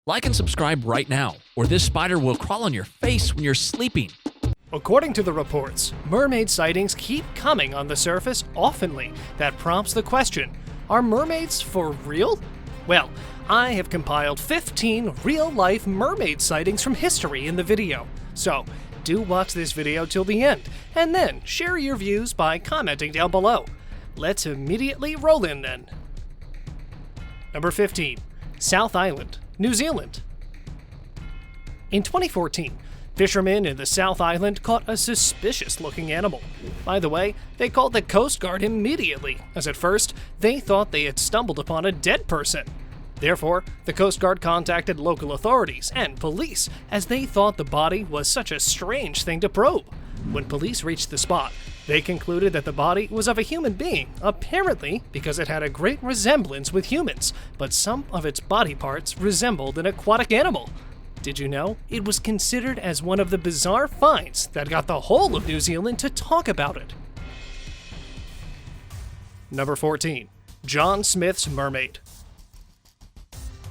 Like and subscribe right now, or this spider will crawl on your face when you're sleeping. According to the reports, mermaid sightings keep coming on the surface oftenly. That prompts the question, are mermaids for real? Well, I have compiled 15 real-life mermaid sightings from history in the video. So, do watch this video till the end, and then share your views by commenting down below. Let's immediately roll in then. Number 15. South Island, New Zealand. In 2014, fishermen in the South Island caught a suspicious-looking animal. By the way, they called the Coast Guard immediately, as at first, they thought they had stumbled upon a dead person. Therefore, the Coast Guard contacted local authorities and police, as they thought the body was such a strange thing to probe. When police reached the spot, they concluded that the body was of a human being, apparently because it had a great resemblance with humans, but some of its body parts resembled an aquatic animal. Did you know? It was considered as one of the bizarre finds that got the whole of New Zealand to talk about it. Number 14. John Smith's Mermaid.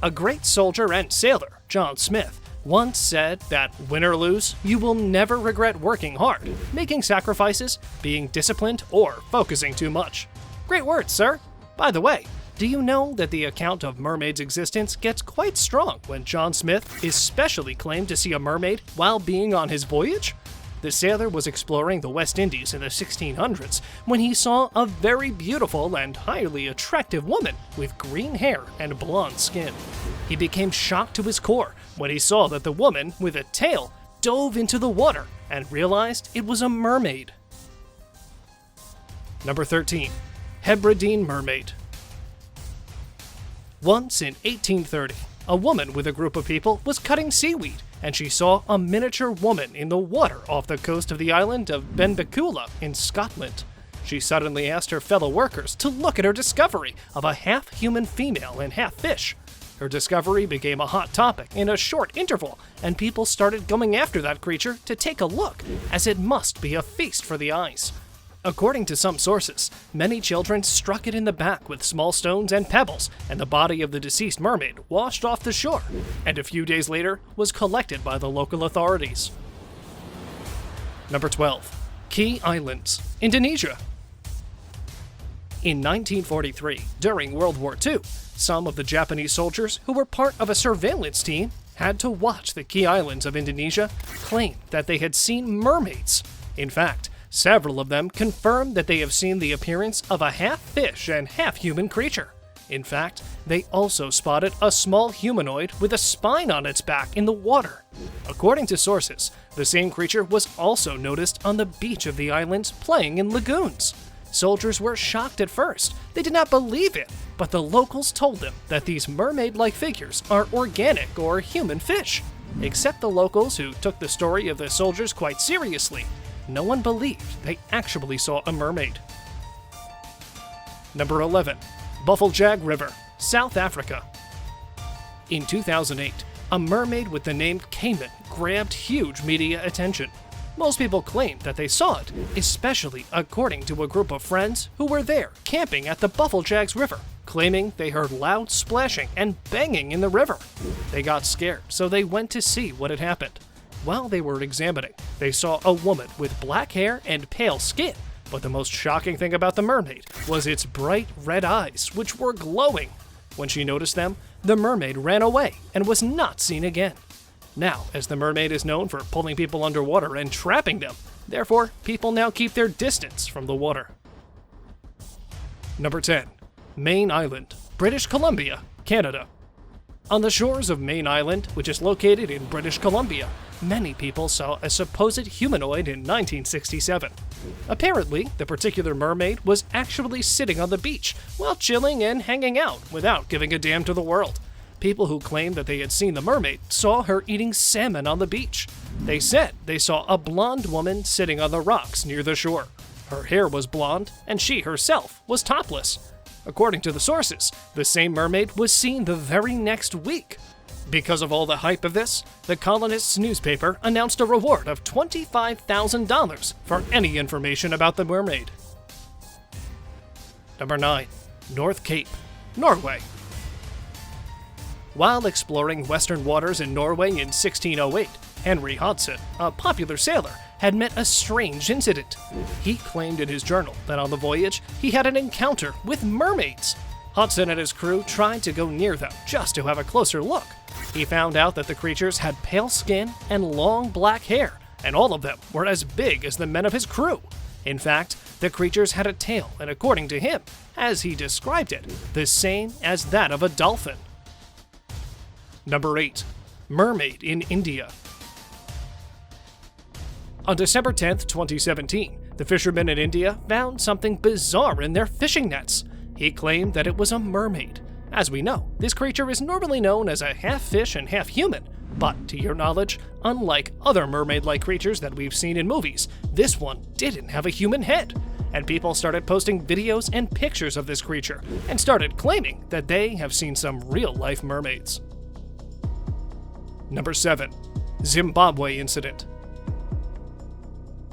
A great soldier and sailor, John Smith, once said that, win or lose, you will never regret working hard, making sacrifices, being disciplined, or focusing too much. Great words, sir. By the way, do you know that the account of mermaids' existence gets quite strong when John Smith especially claimed to see a mermaid while being on his voyage? The sailor was exploring the West Indies in the 1600s when he saw a very beautiful and highly attractive woman with green hair and blonde skin. He became shocked to his core when he saw that the woman with a tail dove into the water and realized it was a mermaid. Number 13. Hebridean Mermaid. Once in 1830, a woman with a group of people was cutting seaweed, and she saw a miniature woman in the water off the coast of the island of Benbecula in Scotland. She suddenly asked her fellow workers to look at her discovery of a half-human female and half-fish. Her discovery became a hot topic in a short interval, and people started going after that creature to take a look, as it must be a feast for the eyes. According to some sources, many children struck it in the back with small stones and pebbles, and the body of the deceased mermaid washed off the shore, and a few days later was collected by the local authorities. Number 12. Key Islands, Indonesia. In 1943, during World War II, some of the Japanese soldiers who were part of a surveillance team had to watch the Key Islands of Indonesia claim that they had seen mermaids. In fact, several of them confirmed that they have seen the appearance of a half-fish and half-human creature. In fact, they also spotted a small humanoid with a spine on its back in the water. According to sources, the same creature was also noticed on the beach of the islands playing in lagoons. Soldiers were shocked at first. They did not believe it, but the locals told them that these mermaid-like figures are organic or human fish. Except the locals who took the story of the soldiers quite seriously. No one believed they actually saw a mermaid. Number 11. BUFFLEJAG River, South Africa. In 2008, a mermaid with the name Cayman grabbed huge media attention. Most people claimed that they saw it, especially according to a group of friends who were there camping at the BUFFLEJAG's river, claiming they heard loud splashing and banging in the river. They got scared, so they went to see what had happened. While they were examining, they saw a woman with black hair and pale skin, but the most shocking thing about the mermaid was its bright red eyes, which were glowing. When she noticed them, the mermaid ran away and was not seen again. Now, as the mermaid is known for pulling people underwater and trapping them, therefore, people now keep their distance from the water. Number 10. MAYNE Island, British Columbia, Canada. On the shores of MAYNE Island, which is located in British Columbia, many people saw a supposed humanoid in 1967. Apparently, the particular mermaid was actually sitting on the beach while chilling and hanging out without giving a damn to the world. People who claimed that they had seen the mermaid saw her eating salmon on the beach. They said they saw a blonde woman sitting on the rocks near the shore. Her hair was blonde, and she herself was topless. According to the sources, the same mermaid was seen the very next week. Because of all the hype of this, the Colonists newspaper announced a reward of $25,000 for any information about the mermaid. Number 9. North Cape, Norway. While exploring western waters in Norway in 1608, Henry Hodson, a popular sailor, had met a strange incident. He claimed in his journal that on the voyage he had an encounter with mermaids. Hodson and his crew tried to go near them just to have a closer look. He found out that the creatures had pale skin and long black hair, and all of them were as big as the men of his crew. In fact, the creatures had a tail, and according to him, as he described it, the same as that of a dolphin. Number 8. Mermaid in India. On December 10, 2017, the fishermen in India found something bizarre in their fishing nets. He claimed that it was a mermaid. As we know, this creature is normally known as a half fish and half human, but to your knowledge, unlike other mermaid-like creatures that we've seen in movies, this one didn't have a human head. And people started posting videos and pictures of this creature, and started claiming that they have seen some real-life mermaids. Number 7. Zimbabwe Incident.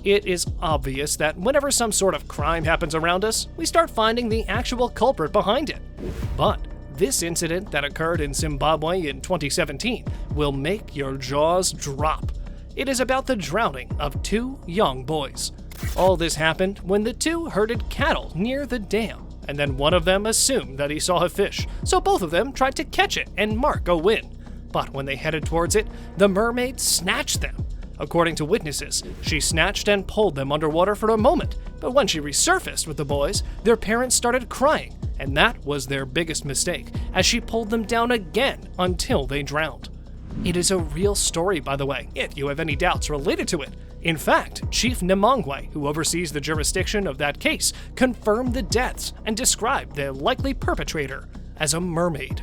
It is obvious that whenever some sort of crime happens around us, we start finding the actual culprit behind it. But this incident that occurred in Zimbabwe in 2017 will make your jaws drop. It is about the drowning of 2 young boys. All this happened when the 2 herded cattle near the dam, and then one of them assumed that he saw a fish, so both of them tried to catch it and mark a win. But when they headed towards it, the mermaid snatched them. According to witnesses, she snatched and pulled them underwater for a moment, but when she resurfaced with the boys, their parents started crying, and that was their biggest mistake, as she pulled them down again until they drowned. It is a real story, by the way, if you have any doubts related to it. In fact, Chief Nemangwe, who oversees the jurisdiction of that case, confirmed the deaths and described the likely perpetrator as a mermaid.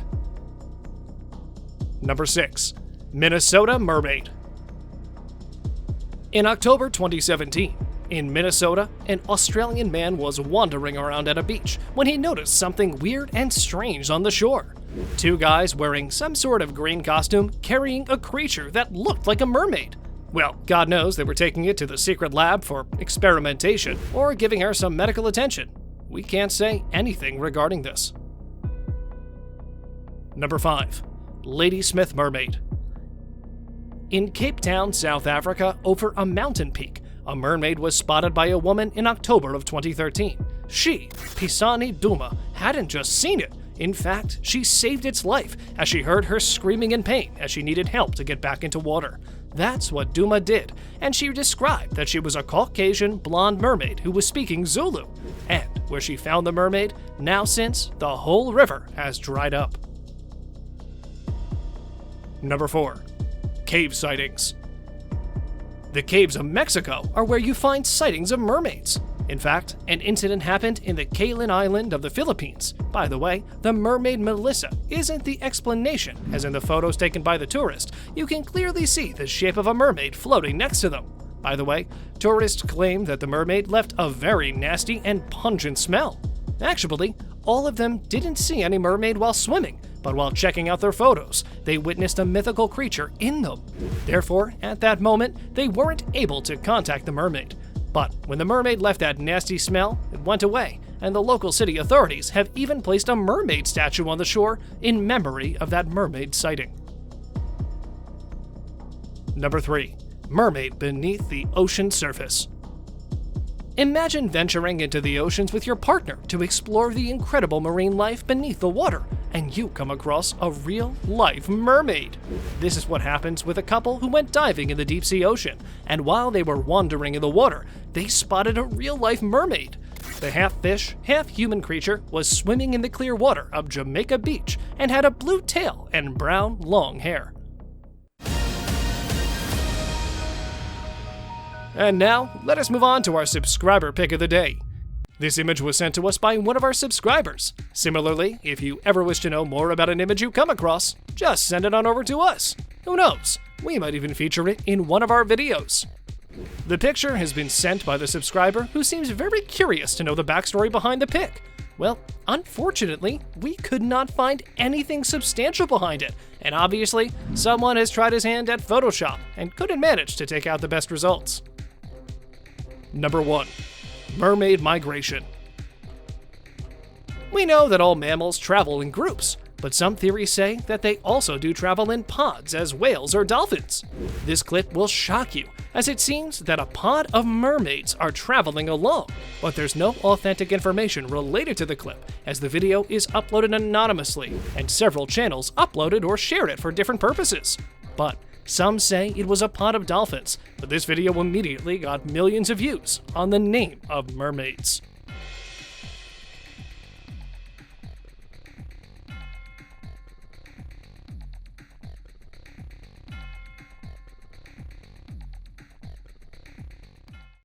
Number 6. Minnesota Mermaid. In October 2017, in Minnesota, an Australian man was wandering around at a beach when he noticed something weird and strange on the shore. 2 guys wearing some sort of green costume carrying a creature that looked like a mermaid. Well, God knows they were taking it to the secret lab for experimentation or giving her some medical attention. We can't say anything regarding this. Number 5. LADYSMITH Mermaid. In Cape Town, South Africa, over a mountain peak, a mermaid was spotted by a woman in October of 2013. She, Pisani Duma, hadn't just seen it. In fact, she saved its life as she heard her screaming in pain as she needed help to get back into water. That's what Duma did, and she described that she was a Caucasian blonde mermaid who was speaking Zulu. And where she found the mermaid, now since, the whole river has dried up. Number 4. Cave sightings. The caves of Mexico are where you find sightings of mermaids. In fact, an incident happened in the Cailin Island of the Philippines. By the way, the mermaid Melissa isn't the explanation, as in the photos taken by the tourist, you can clearly see the shape of a mermaid floating next to them. By the way, tourists claim that the mermaid left a very nasty and pungent smell. Actually, all of them didn't see any mermaid while swimming, but while checking out their photos, they witnessed a mythical creature in them. Therefore, at that moment, they weren't able to contact the mermaid. But when the mermaid left that nasty smell, it went away, and the local city authorities have even placed a mermaid statue on the shore in memory of that mermaid sighting. Number 3. Mermaid beneath the ocean surface. Imagine venturing into the oceans with your partner to explore the incredible marine life beneath the water, and you come across a real-life mermaid. This is what happens with a couple who went diving in the deep sea ocean, and while they were wandering in the water, they spotted a real-life mermaid. The half-fish, half-human creature was swimming in the clear water of Jamaica Beach and had a blue tail and brown, long hair. And now, let us move on to our subscriber pick of the day. This image was sent to us by one of our subscribers. Similarly, if you ever wish to know more about an image you come across, just send it on over to us. Who knows, we might even feature it in one of our videos. The picture has been sent by the subscriber who seems very curious to know the backstory behind the pic. Well, unfortunately, we could not find anything substantial behind it, and obviously, someone has tried his hand at Photoshop and couldn't manage to take out the best results. Number 1. Mermaid migration. We know that all mammals travel in groups, but some theories say that they also do travel in pods as whales or dolphins. This clip will shock you, as it seems that a pod of mermaids are traveling along, but there's no authentic information related to the clip, as the video is uploaded anonymously, and several channels uploaded or shared it for different purposes. But some say it was a pod of dolphins, but this video immediately got millions of views on the name of mermaids.